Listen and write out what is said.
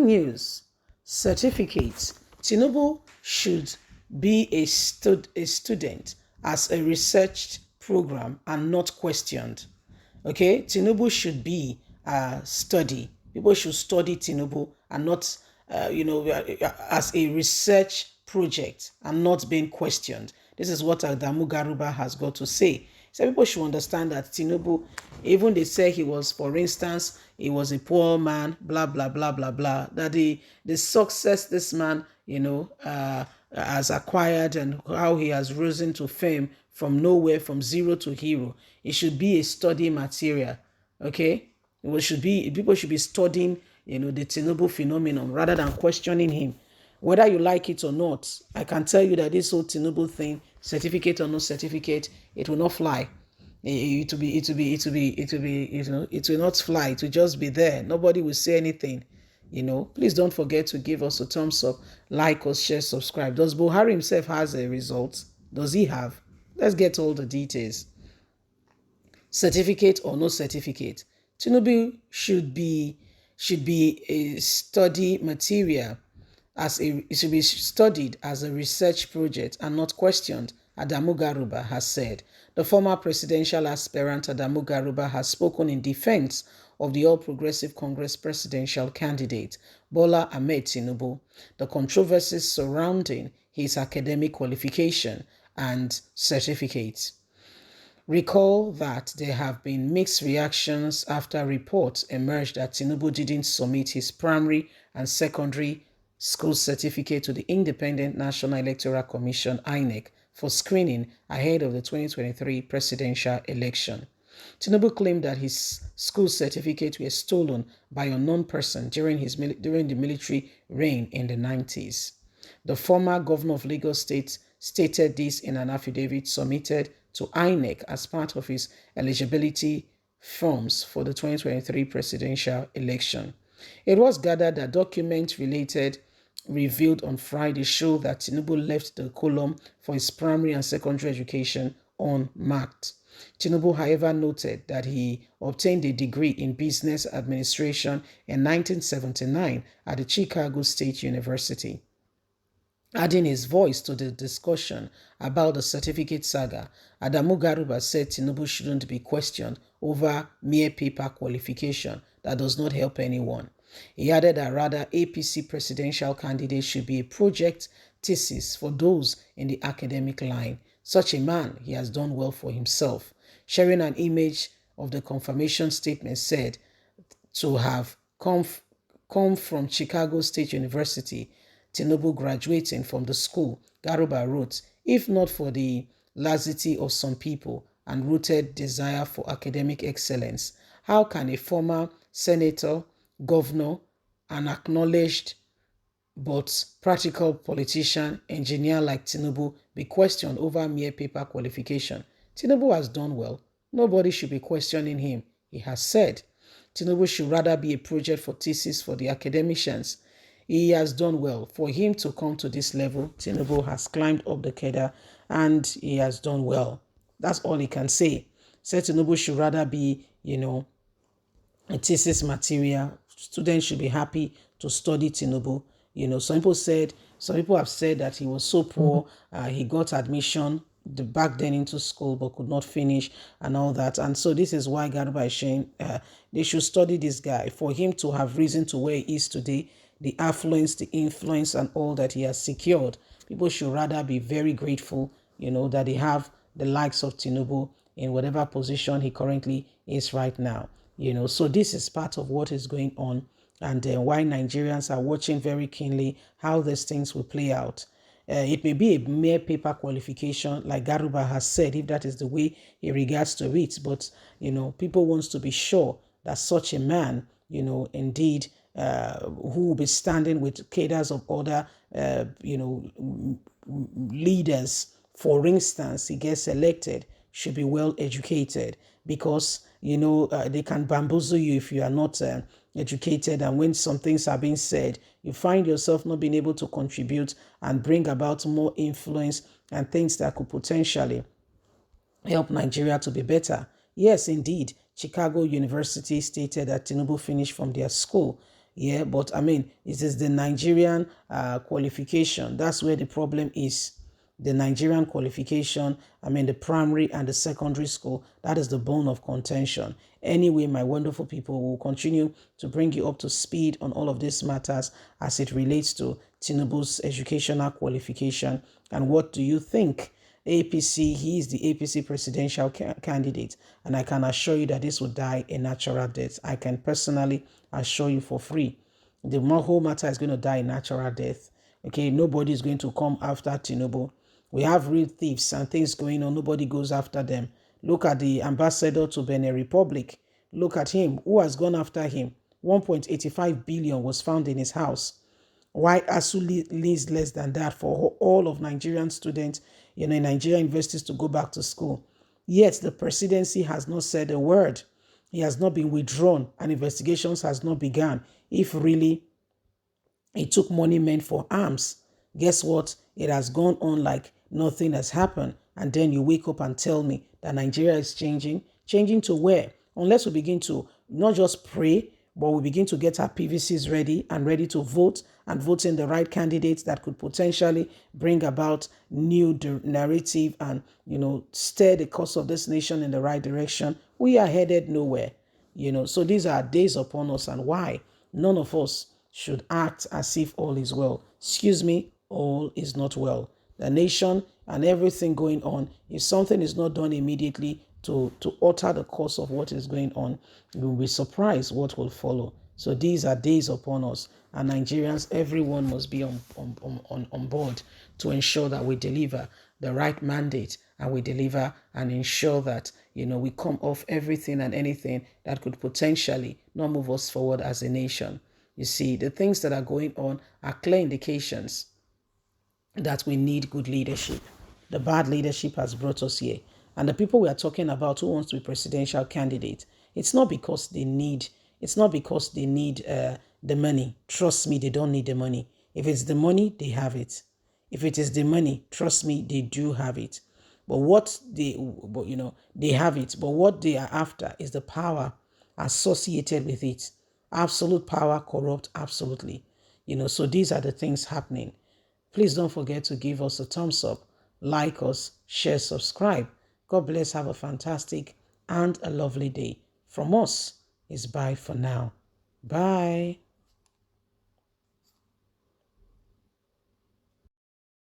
News certificate. Tinubu should be a student as a research program and not questioned. Okay, Tinubu should be study. People should study Tinubu and not, as a research project and not being questioned. This is what Adamu Garba has got to say. So people should understand that Tinubu, even they say he was, for instance, he was a poor man, blah, blah, blah, blah, blah, that the success this man, has acquired and how he has risen to fame from nowhere, from zero to hero, it should be a study material, okay? People should be studying, the Tinubu phenomenon rather than questioning him. Whether you like it or not, I can tell you that this whole Tinubu thing, certificate or no certificate, it will not fly. It will not fly. It will just be there. Nobody will say anything. Please don't forget to give us a thumbs up, like us, share, subscribe. Does Buhari himself has a result? Does he have? Let's get all the details. Certificate or no certificate, Tinubu should be a study material. It should be studied as a research project and not questioned, Adamu Garba has said. The former presidential aspirant Adamu Garba has spoken in defense of the All Progressive Congress presidential candidate, Bola Ahmed Tinubu, the controversies surrounding his academic qualification and certificates. Recall that there have been mixed reactions after reports emerged that Tinubu didn't submit his primary and secondary school certificate to the Independent National Electoral Commission (INEC) for screening ahead of the 2023 presidential election. Tinubu claimed that his school certificate was stolen by an unknown person during the military reign in the 90s. The former governor of Lagos State stated this in an affidavit submitted to INEC as part of his eligibility forms for the 2023 presidential election. It was gathered that documents revealed on Friday show that Tinubu left the column for his primary and secondary education unmarked. Tinubu, however, noted that he obtained a degree in business administration in 1979 at the Chicago State University. Adding his voice to the discussion about the certificate saga, Adamu Garba said Tinubu shouldn't be questioned over mere paper qualification that does not help anyone. He added that rather APC presidential candidates should be a project thesis for those in the academic line. Such a man, he has done well for himself. Sharing an image of the confirmation statement said to have come from Chicago State University, Tinubu graduating from the school, Garba wrote, if not for the laxity of some people and rooted desire for academic excellence, how can a former senator, governor, an acknowledged but practical politician, engineer like Tinubu be questioned over mere paper qualification? Tinubu has done well. Nobody should be questioning him, he has said. Tinubu should rather be a project for thesis for the academicians. He has done well. For him to come to this level, Tinubu has climbed up the cadre and he has done well. That's all he can say. Said Tinubu should rather be, a thesis material. Students should be happy to study Tinubu. Some people have said that he was so poor, he got admission back then into school but could not finish and all that. And so this is why Garba is saying they should study this guy. For him to have risen to where he is today, the affluence, the influence, and all that he has secured, people should rather be very grateful, that they have the likes of Tinubu in whatever position he currently is right now. So this is part of what is going on, and why Nigerians are watching very keenly how these things will play out. It may be a mere paper qualification, like Garba has said, if that is the way he regards to it. But, people want to be sure that such a man, indeed, who will be standing with cadres of other, leaders, for instance, he gets elected, should be well educated, because, they can bamboozle you if you are not educated. And when some things are being said, you find yourself not being able to contribute and bring about more influence and things that could potentially help Nigeria to be better. Yes, indeed, Chicago University stated that Tinubu finished from their school, Yeah, but I mean, it is the Nigerian qualification. That's where the problem is. The Nigerian qualification, I mean, the primary and the secondary school, that is the bone of contention. Anyway, my wonderful people, will continue to bring you up to speed on all of these matters as it relates to Tinubu's educational qualification. And what do you think? APC, he is the APC presidential candidate, and I can assure you that this will die a natural death. I can personally assure you for free. The whole matter is going to die a natural death. Okay, nobody is going to come after Tinubu. We have real thieves and things going on. Nobody goes after them. Look at the ambassador to Benin Republic. Look at him. Who has gone after him? 1.85 billion was found in his house. Why ASU leaves less than that for all of Nigerian students, in Nigerian universities to go back to school? Yet the presidency has not said a word. He has not been withdrawn and investigations has not begun. If really it took money meant for arms, guess what? It has gone on like nothing has happened. And then you wake up and tell me that Nigeria is changing. Changing to where? Unless we begin to not just pray, but we begin to get our PVCs ready and ready to vote and vote in the right candidates that could potentially bring about new narrative and, steer the course of this nation in the right direction. We are headed nowhere. So these are days upon us, and why none of us should act as if all is well. Excuse me, all is not well. The nation and everything going on, if something is not done immediately to alter the course of what is going on, you will be surprised what will follow. So these are days upon us, and Nigerians, everyone must be on board to ensure that we deliver the right mandate, and we deliver and ensure that we come off everything and anything that could potentially not move us forward as a nation. You see, the things that are going on are clear indications that we need good leadership. The bad leadership has brought us here. And the people we are talking about who wants to be presidential candidate, it's not because they need the money. Trust me, they don't need the money. If it's the money, they have it. If it is the money, trust me, they do have it. They have it. But what they are after is the power associated with it. Absolute power corrupt absolutely. So these are the things happening. Please don't forget to give us a thumbs up, like us, share, subscribe. God bless. Have a fantastic and a lovely day. From us is bye for now. Bye.